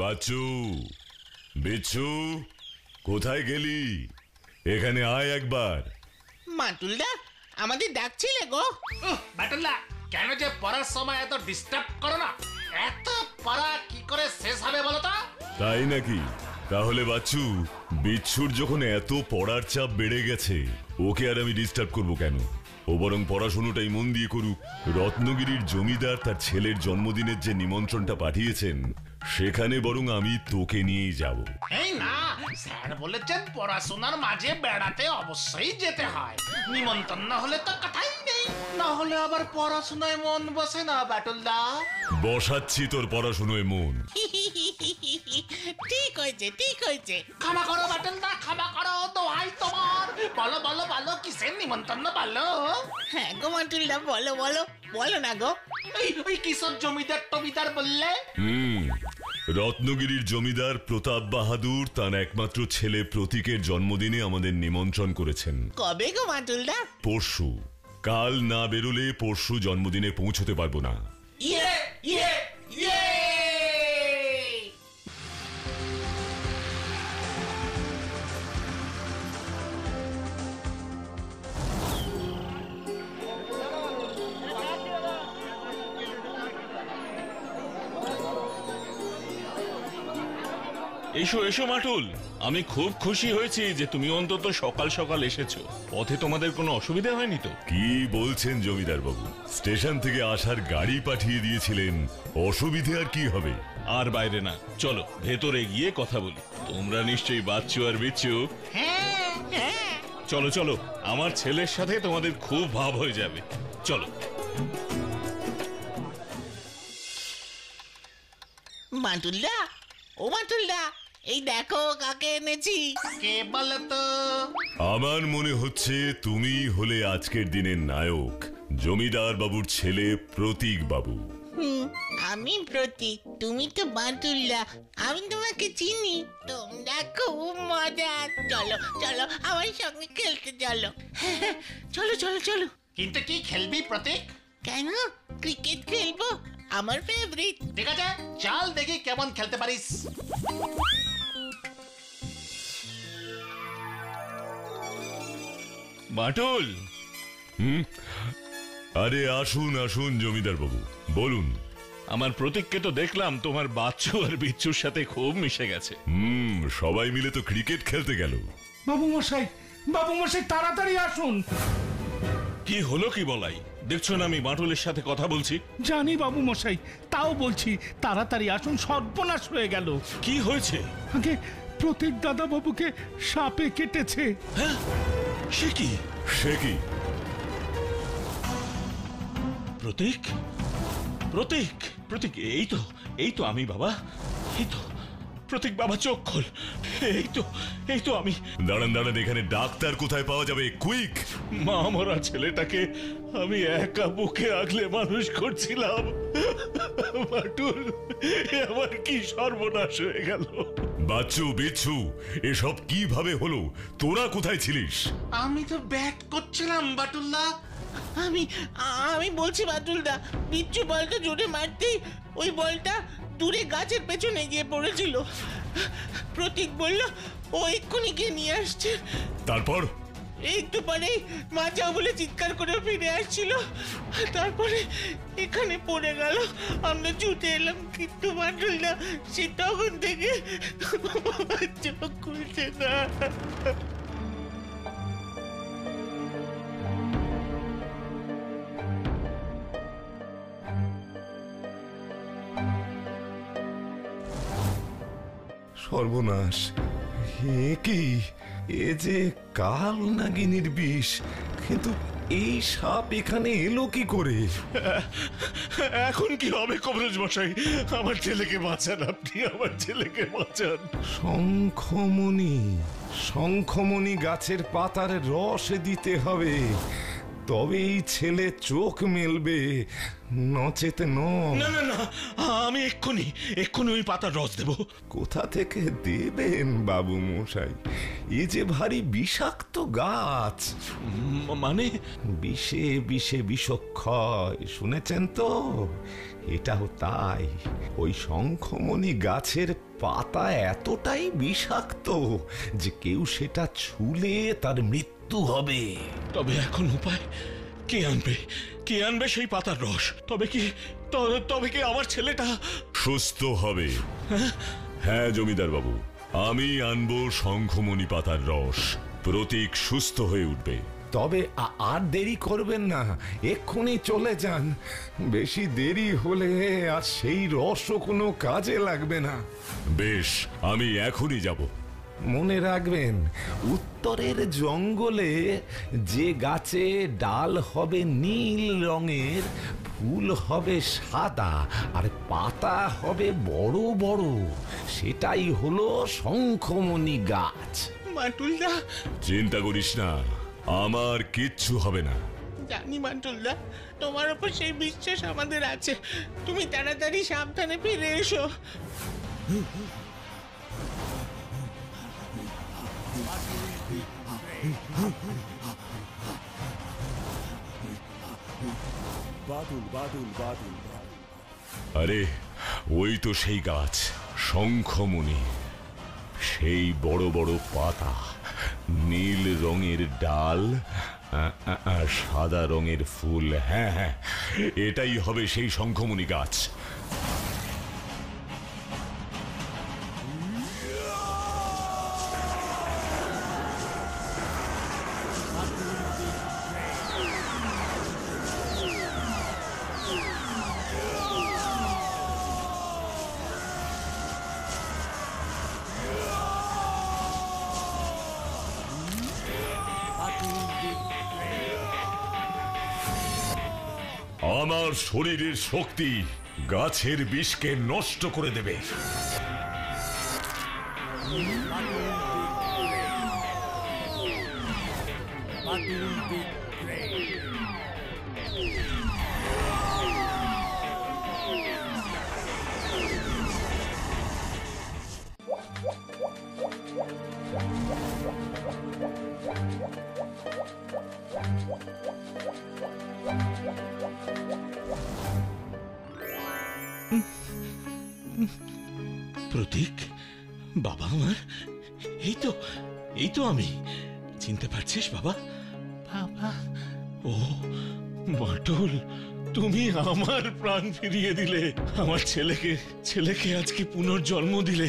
বাচ্চু, বিচ্ছু, কোথায় গেলি? এখানে আয় একবার। মাটুলদা, আমাদের ডাকছিলে গো। বাটুলদা, কেন যে পড়ার সময় এত ডিস্টার্ব করো না? এত পড়া কি করে শেষ হবে বলো তো? তাই নাকি? তাহলে বাচ্চু, বিচ্ছুর যখন এত পড়ার চাপ বেড়ে গেছে, ওকে আর আমি ডিস্টার্ব করবো কেন? ও বরং পড়াশোনাটাই মন দিয়ে করুক। রত্নগিরির জমিদার তার ছেলের জন্মদিনের যে নিমন্ত্রণটা পাঠিয়েছেন, সেখানে বরং আমি তোকে নিয়েই যাব। এই না, স্যার বলেছেন পড়াশোনার মাঝে বেড়াতে অবশ্যই যেতে হয়। নিমন্ত্রণ না হলে তো কথাই নেই। না হলে আবার পড়াশোনায় মন বসে না বাটুলদা। বসাচ্ছি তোর পড়াশোনায় মন। ঠিক হয়েছে, ঠিক হয়েছে। ক্ষমা করো বাটুলদা, ক্ষমা করো, দোহাই তোমার। বলো বলো বলো, কিসের নিমন্ত্রণ বলো? হ্যাঁ গো মাটুলদা, বলো বলো, বলো না গো। ওই কিসব জমিদার টমিদার বললে? রত্নগিরির জমিদার প্রতাপ বাহাদুর তার একমাত্র ছেলে প্রতীকের জন্মদিনে আমাদের নিমন্ত্রণ করেছেন। কবে গো মাটুলদা? পরশু। কাল না বেরোলে পরশু জন্মদিনে পৌঁছতে পারবো না। ইয়ে ইয়ে ইয়ে! এসো এসো মাটুল, আমি খুব খুশি হয়েছি যে তুমি অন্তত সকাল সকাল এসেছো। পথে তোমাদের কোনো অসুবিধা হয়নি তো? কি বলছেন জমিদার বাবু? স্টেশন থেকে আসার গাড়ি পাঠিয়ে দিয়েছিলেন, অসুবিধে আর কি হবে? আর বাইরে না, চলো ভেতরে গিয়ে কথা বলি। তোমরা নিশ্চয়ই বাচ্চু আর বিচ্ছু। হ্যাঁ হ্যাঁ, চলো চলো, আমার ছেলের সাথে তোমাদের খুব ভাব হয়ে যাবে। চলো। মাটুলদা, ও মাটুলদা, এই দেখো কাকে এনেছি। কে বলো তো? আমার মনে হচ্ছে তুমি হলে আজকের দিনের নায়ক, জমিদার বাবুর ছেলে প্রতীক বাবু। আমি প্রতীক, তুমি তো মাটুলদা। আমি তোমাকে চিনি, তোমরা খুব মজা। চলো চলো, আমার সঙ্গে খেলতে চলো। চলো চলো চলো। কিন্তু কি খেলবি প্রতীক? কেন, ক্রিকেট খেলবো, আমার ফেভারিট। ঠিক আছে, চল দেখি কেমন খেলতে পারিস। মাটুল, আরে আসুন আসুন জমিদার বাবু, বলুন। আমার প্রতীককে তো দেখলাম তোমার বাচ্চু আর বিচ্ছুর সাথে খুব মিশে গেছে। সবাই মিলে তো ক্রিকেট খেলতে গেল। বাবু মশাই, বাবু মশাই, তাড়াতাড়ি আসুন। কি হলো কি বলাই? দেখছো না আমি মাটুলের সাথে কথা বলছি? জানি বাবু মশাই, তাও বলছি তাড়াতাড়ি আসুন, সর্বনাশ হয়ে গেল। কি হয়েছে? আগে প্রতীক দাদা বাবুকে সাপে কেটেছে। হ্যাঁ, সে কি? সে কি? প্রতীক, প্রতীক, প্রতীক, এই তো আমি বাবা, এই তো প্রতীক বাবা, চোখ খোল। এই তো আমি। দাঁড়ান দাঁড়ান, এখানে ডাক্তার কোথায় পাওয়া যাবে? কুইক! মা মরা ছেলেটাকে আমি একা বুকে আগলে মানুষ করছিলাম। মাটুল, আমার কি সর্বনাশ হয়ে গেল। বাচ্চু, বিচ্ছু, এসব কিভাবে হলো? তোরা কোথায় ছিলিস? আমি তো ব্যাট করছিলাম বাটুলদা। আমি বলছি মাটুলদা, বিচ্ছু বলটা জোরে মারতেই ওই বলটা দূরে গাছের পেছনে গিয়ে পড়েছিল। প্রতীক বলল ও এক্ষুনি গিয়ে নিয়ে আসছে। তারপর? একটু পরেই বাঁচাও বলে চিৎকার করে ফিরে আসছিল, তারপরে এখানে পড়ে গেল। আমরা ছুটে এলাম, কিন্তু মাটুলদা সে তখন থেকে চোখ খুলছে না। সর্বনাশ! এ কি? এ যে কাল নাগিনীর বিষ, কিন্তু এই সাপ এখানে এলো কি করে? এখন কি হবে কবিরাজ মশাই? আমার ছেলেকে বাঁচান, আপনি আমার ছেলেকে বাঁচান। শঙ্খমণি, শঙ্খমণি গাছের পাতার রস দিতে হবে, তবেই ছেলে চোখ মেলবে, নচেত নয়। না না না, আমি এক্ষুনি ওই পাতার রস দেব। কোথা থেকে দেবেন বাবু মশাই? এ যে ভারী বিষাক্ত গাছ। মানে বিষে বিষে বিষক্ষয়, শুনেছেন তো? এটাও তাই। ওই শঙ্খমণি গাছের পাতা এতটাই বিষাক্ত যে কেউ সেটা ছুলে তার মৃত্যু হবে। তবে এখন উপায় কে আনবে? কে আনবে সেই পাতার রস? তবে কি আমার ছেলেটা সুস্থ হবে? হ্যাঁ জমিদার বাবু, আমি আনবো শঙ্খমণি পাতার রস। প্রতীক সুস্থ হয়ে উঠবে। তবে আর দেরি করবেন না, এক্ষুনি চলে যান। বেশি দেরি হলে আর সেই রসও কোনো কাজে লাগবে না। বেশ, আমি এখনই যাব। মনে রাখবেন, উত্তরের জঙ্গলে যে গাছে ডাল হবে নীল রঙের, ফুল হবে সাদা, আর পাতা হবে বড় বড়, সেটাই হলো শঙ্খমণি গাছ। বাটুলদা, চিন্তা করিস না, আমার কিচ্ছু হবে না। জানি বাটুলদা, তোমার ওপর সেই বিশ্বাস আমাদের আছে। তুমি তাড়াতাড়ি সাবধানে ফিরে এসো। আরে ওই তো সেই গাছ, শঙ্খমণি। সেই বড় বড় পাতা, নীল রঙের ডাল, সাদা রঙের ফুল। হ্যাঁ হ্যাঁ, এটাই হবে সেই শঙ্খমণি গাছ। আমার শরীরের শক্তি গাছের বিষকে নষ্ট করে দেবে। প্রতীক, বাবা আমার, এই তো আমি। চিনতে পারছিস বাবা? বাবা, ও বাটুল, তুমি আমার প্রাণ ফিরিয়ে দিলে। আমার ছেলেকে আজকে পুনর্জন্ম দিলে।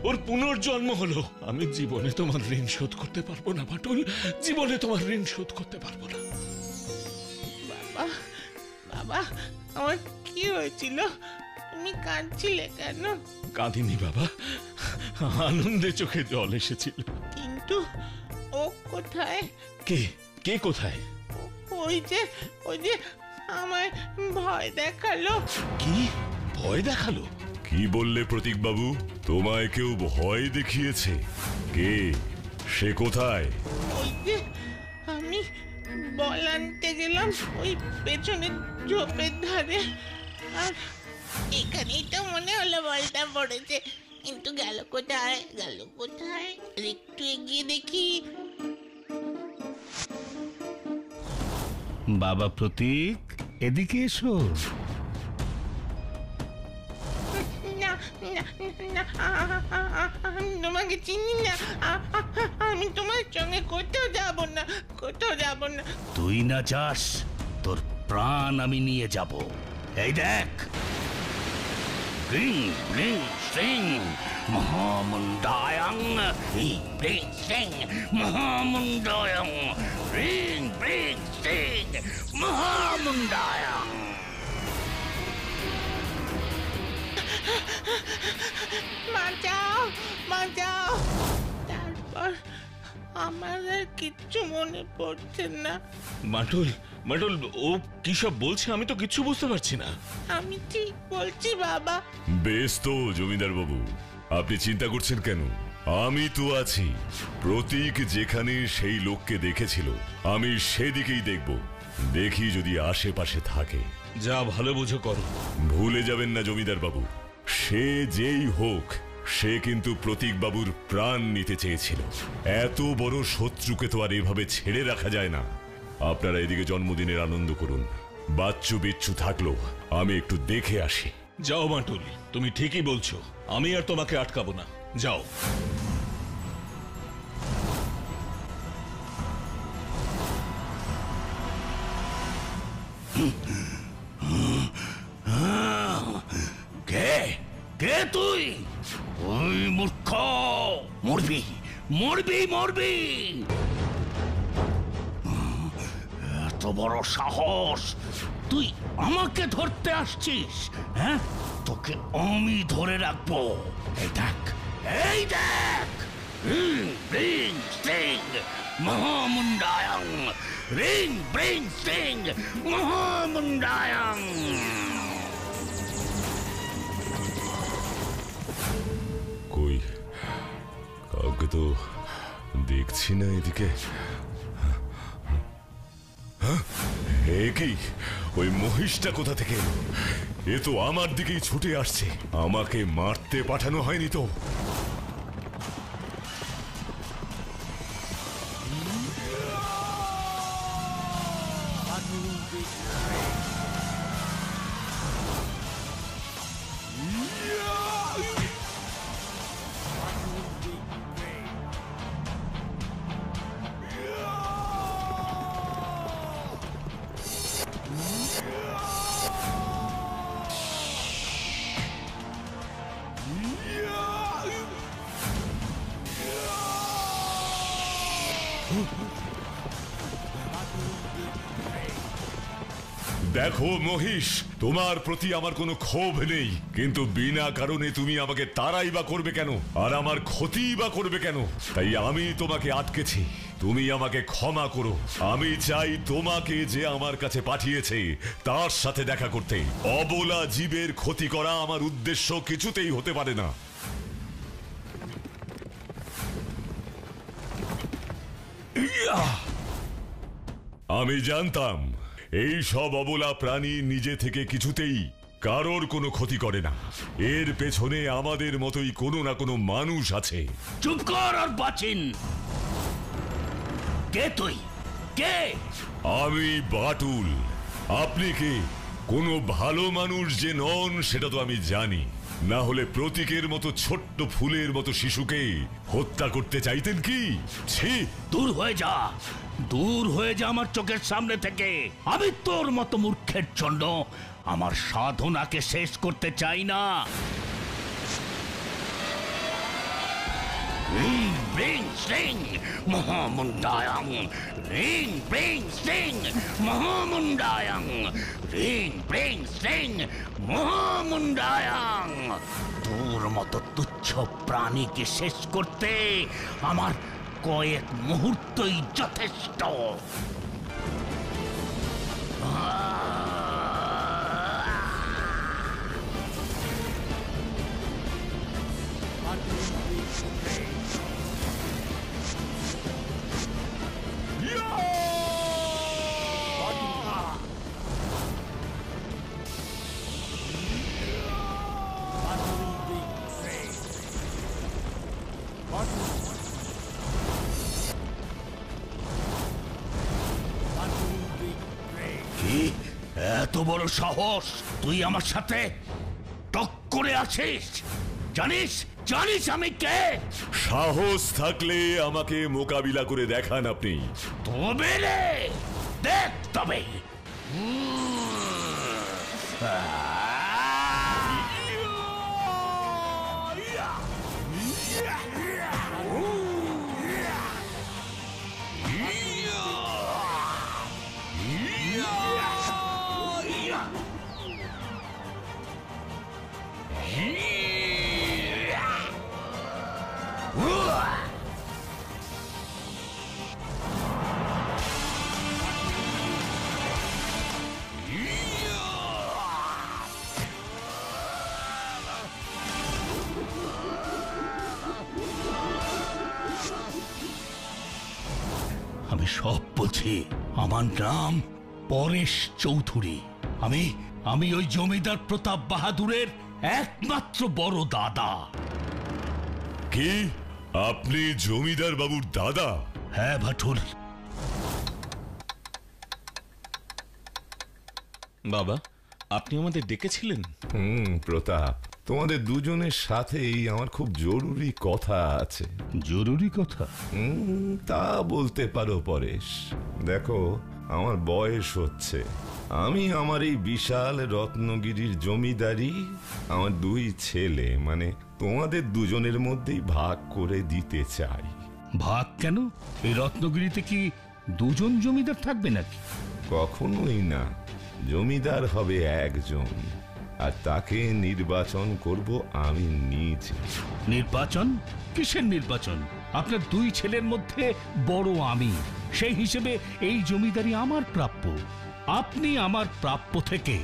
ওর পুনর্জন্ম হলো। আমি জীবনে তোমার ঋণ শোধ করতে পারবো না বাটুল, জীবনে তোমার ঋণ শোধ করতে পারবো না। বাবা, বাবা, আমার কি হয়েছিল? তুমি কাঁদছিলে কেন? কাঁদিনি বাবা, আনন্দে চোখে জল এসেছিল। কিন্তু ও কোথায়? কে কোথায়? ওই যে আমায় ভয় দেখালো। কি ভয় দেখালো? কি বললে প্রতীক বাবু? তোমায় কেউ ভয় দেখিয়েছে? কে? সে কোথায়? ওই যে আমি বল আনতে গেলাম ওই পেছনের ঝোপের ধারে, আর এখানেই তো মনে হলো বলটা পড়েছে, কিন্তু গেল কোথায়? একটু এগিয়ে দেখি। বাবা প্রতীক, এদিকে এসো। না না না, আমি তোমাকে চিনি না। আমি তোমার সঙ্গে কোথাও যাব না। তুই না যাস, তোর প্রাণ আমি নিয়ে যাব। এই দেখ, রিং রিং সিং মহামুন্ডায়ং, রিং সিং মহামুন্ডায়ং, রিং রিং সিং মহামুন্ডায়ং। বাঁচাও। তারপর আমার আর কিচ্ছু মনে পড়ছে না। বাটুল, ও কি সব বলছে? আমি তো কিচ্ছু বুঝতে পারছি না। আমি ঠিক বলছি বাবা। বেশ তো জমিদার বাবু, আপনি চিন্তা করছেন কেন? আমি তো আছি। প্রতীক যেখানে সেই লোককে দেখেছিল, আমি সেদিকেই দেখব। দেখি যদি আশেপাশে থাকে। যা ভালো বুঝো করো। ভুলে যাবেন না জমিদার বাবু, সে যেই হোক, সে কিন্তু প্রতীকবাবুর প্রাণ নিতে চেয়েছিল। এত বড় শত্রুকে তো আর এভাবে ছেড়ে রাখা যায় না। আপনারা এদিকে জন্মদিনের আনন্দ করুন, বাচ্চু বিচ্ছু থাকলো আমি একটু দেখে আসি। যাও বাটুল, তুমি ঠিকই বলছো, আমি আর তোমাকে আটকাবো না, যাও। কে কে তুই? ওই মূর্খ, মরবি মরবি মরবি। এত বড় সাহস, তুই আমাকে ধরতে আসছিস? হ্যাঁ, তোকে আমি ধরে রাখবো। এই দেখ, এই দেখ, রিং সিং মহামুন্ডায়ং, রিং ব্রিং সিং মহামুন্ডায়ং। কই, কাউকে তো দেখছি না এদিকে। এ কি, ওই মহিষটা কোথা থেকে এলো? এ তো আমার দিকেই ছুটে আসছে। আমাকে মারতে পাঠানো হয়নি তো? দেখো মহিষ, তোমার প্রতি আমার কোনো ক্ষোভ নেই, কিন্তু বিনা কারণে তুমি আমাকে তাড়াই বা করবে কেন, আর আমার ক্ষতি বা করবে কেন? তাই আমি তোমাকে আটকেছি। তুমি আমাকে ক্ষমা করো। আমি চাই তোমাকে যে আমার কাছে পাঠিয়েছে তার সাথে দেখা করতে। অবলা জীবের ক্ষতি করা আমার উদ্দেশ্য কিছুতেই হতে পারে না। আমি জানতাম এই সব অবলা প্রাণী নিজে থেকে কিছুতেই কারোর কোনো ক্ষতি করে না। এর পেছনে আমাদের মতোই কোনো না কোনো মানুষ আছে। চুপ কর আর বাচিন। কে তুই? কে? আমি বাটুল। আপনি কে? কোনো ভালো মানুষ যে নন সেটা তো আমি জানি, না হলে প্রতীকের মতো ছোট্ট ফুলের মতো শিশুকে হত্যা করতে চাইতেন কি? ছি! দূর হয়ে যা, দূর হয়ে যা আমার চোখের সামনে থেকে। আমি তোর মতো মূর্খের জন্য আমার সাধনাকে শেষ করতে চাই না। রিং ব্রিং সিং মহামুন্ডায়ং, রিং ব্রিং সিং মহামুন্ডায়ং, রিং ব্রিং সিং মহামুন্ডায়ং। তোর মতো তুচ্ছ প্রাণীকে শেষ করতে আমার কয়েক মুহূর্তই যথেষ্ট। কি এত বড় সাহস, তুই আমার সাথে টক্করে আছিস? জানিস জানিস আমি কে? সাহস থাকলে আমাকে মোকাবিলা করে দেখান আপনি। তবে রে, দেখ তবে। আমি সব বুঝি। আমার নাম পরেশ চৌধুরী। আমি ওই জমিদার প্রতাপ বাহাদুরের একমাত্র বড় দাদা। কি আপনি জমিদার বাবুর দাদা? হ্যাঁ বাটুল। বাবা, আপনি আমাদের ডেকেছিলেন? প্রতাপ, তোমাদের দুজনের সাথেই আমার খুব জরুরি কথা আছে। জরুরি কথা? তা বলতে পারো পরেশ। দেখো, আমার বয়স হচ্ছে। আমি আমার এই বিশাল রত্নগিরির জমিদারি আমার দুই ছেলে মানে তোমাদের দুজনের মধ্যেই ভাগ করে দিতে চাই। ভাগ কেন? এই রত্নগিরিতে কি দুজন জমিদার থাকবে নাকি? কখনোই না, জমিদার হবে একজন, আর তাকে নির্বাচন করব আমি নিজে। নির্বাচন? কিসের নির্বাচন? আপনার দুই ছেলের মধ্যে বড় আমি, সেই হিসেবে এই জমিদারি আমার প্রাপ্য। আপনি আমার প্রাপ্য থেকে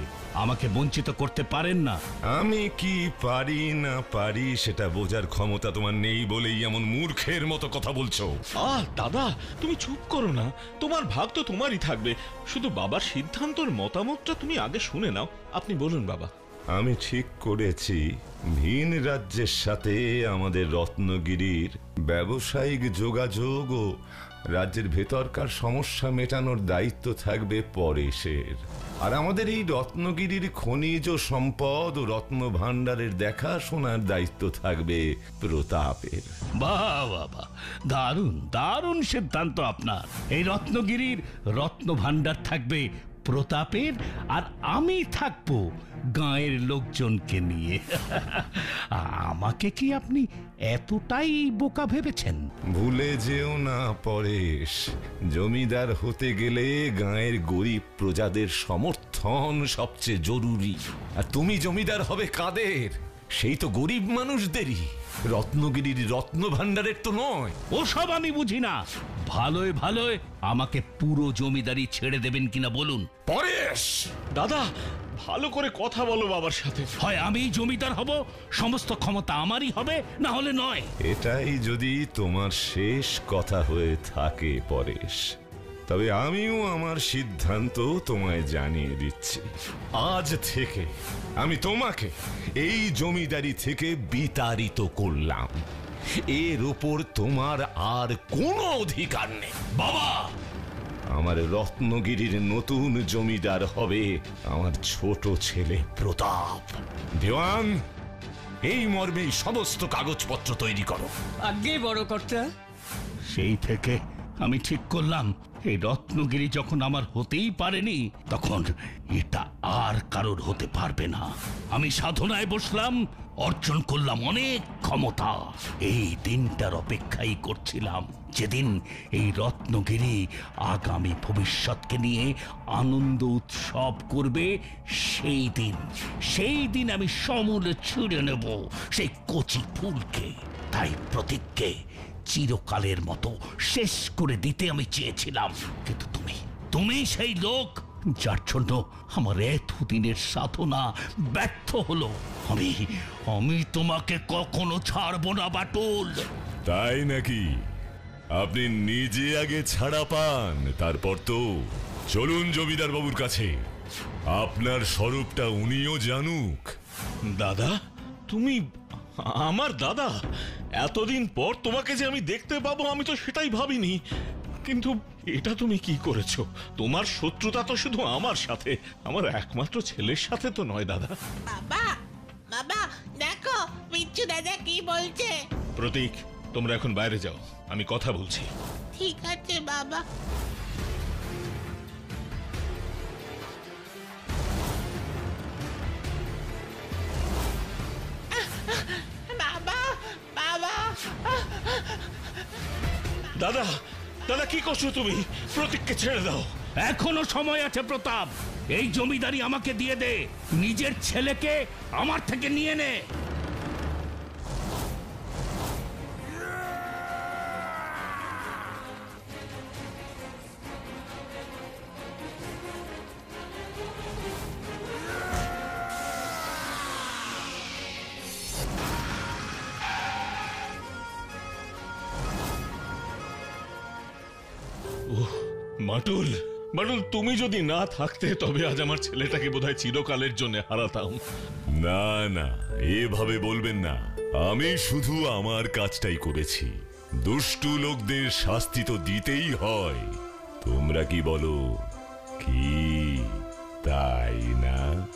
আমাকে বঞ্চিত করতে পারেন না। আমি কি পারি না পারি সেটা বোঝার ক্ষমতা তোমার নেই বলেই এমন মূর্খের মতো কথা বলছো। দাদা, তুমি চুপ করো না। তোমার ভাগ তো তোমারই থাকবে, শুধু বাবার সিদ্ধান্তর মতামতটা তুমি আগে শুনে নাও। আপনি বলুন বাবা। আমি ঠিক করেছি ভিন রাজ্যের সাথে আমাদের রত্নগিরির ব্যবসায়িক যোগাযোগ ও রাজ্যের ভেতরকার সমস্যা মেটানোর দায়িত্ব থাকবে পরেশের, আর আমাদের এই রত্নগিরির খনিজ সম্পদ ও রত্ন ভাণ্ডারের দেখাশোনার দায়িত্ব থাকবে প্রতাপের। বাহ বাহ বাহ, দারুণ দারুণ সিদ্ধান্ত আপনার। এই রত্নগিরির রত্ন ভাণ্ডার থাকবে প্রতাপের, আর আমি থাকবো গাঁয়ের লোকজনকে নিয়ে। আমাকে কি আপনি এতটাই বোকা ভেবেছেন? ভুলে যেও না পরেশ, জমিদার হতে গেলে গাঁয়ের গরিব প্রজাদের সমর্থন সবচেয়ে জরুরি। আর তুমি জমিদার হবে কাদের? সেই তো গরিব মানুষদেরই, রত্নগিরির রত্ন ভাণ্ডারের তো নয়। ওসব আমি বুঝি না। ভালোয় ভালোয় আমাকে পুরো জমিদারি ছেড়ে দেবেন কিনা বলুন। পরেশ! দাদা, ভালো করে কথা বলো বাবার সাথে। হয় আমি জমিদার হব, সমস্ত ক্ষমতা আমারই হবে, না হলে নয়। এটাই যদি তোমার শেষ কথা হয়ে থাকে পরেশ, তবে আমিও আমার সিদ্ধান্ত তোমায় জানিয়ে দিচ্ছি। আজ থেকে আমি তোমাকে এই জমিদারি থেকে বিতাড়িত করলাম। এর উপর তোমার আর কোনো অধিকার নেই। বাবা! আমার রত্নগিরির নতুন জমিদার হবে আমার ছোট ছেলে প্রতাপ। দেওয়ান, এই মর্মে সমস্ত কাগজপত্র তৈরি করো। আগে বড় কর্তা। সেই থেকে আমি ঠিক করলাম, এই রত্নগিরি যখন আমার হতেই পারেনি, তখন এটা আর কারোর হতে পারবে না। আমি সাধনায় বসলাম, অর্জন করলাম অনেক ক্ষমতা। এই দিনটার অপেক্ষাই করছিলাম, যেদিন এই রত্নগিরি আগামী ভবিষ্যৎকে নিয়ে আনন্দ উৎসব করবে। সেই দিন আমি সমূলে ছিঁড়ে নেব সেই কচি ফুলকে। তাই প্রতিজ্ঞে চিরকালের মতো শেষ করে দিতে আমি চেয়েছিলাম, কিন্তু তুমি সেই লোক যার জন্য আমার এতদিনের সাধনা ব্যর্থ হলো। আমি তোমাকে কখনো ছাড়বো না বাটুল। তাই নাকি? আপনি নিজে আগে ছাড়া পান, তারপর তো চলুন জমিদার বাবুর কাছে, আপনার স্বরূপটা উনিও জানুক। দাদা, তুমি আমার দাদা? এতদিন পর তোমাকে যে আমি দেখতে পাবো আমি তো সেটাই ভাবিনি। কিন্তু এটা তুমি কি করেছো? তোমার শত্রুতা তো শুধু আমার সাথে, আমার একমাত্র ছেলের সাথে তো নয় দাদা। বাবা, বাবা দেখো বিচ্ছু দাদা কি বলছে। প্রতীক, তোমরা এখন বাইরে যাও, আমি কথা বলছি। ঠিক আছে বাবা। বাবা, বাবা। দাদা, দাদা কি করছো তুমি? প্রতীককে ছেড়ে দাও। এখনো সময় আছে প্রতাপ, এই জমিদারি আমাকে দিয়ে দে, নিজের ছেলেকে আমার থেকে নিয়ে নে। মাটুল, মাটুল, তুমি যদি না থাকতে তবে আজ আমার ছেলেটাকে বোধহয় চিরকালের জন্য হারাতাম। না না, এভাবে বলবেন না। আমি শুধু আমার কাজটাই করেছি। দুষ্টু লোকদের শাস্তি তো দিতেই হয়। তোমরা কি বলো? কি তাই না?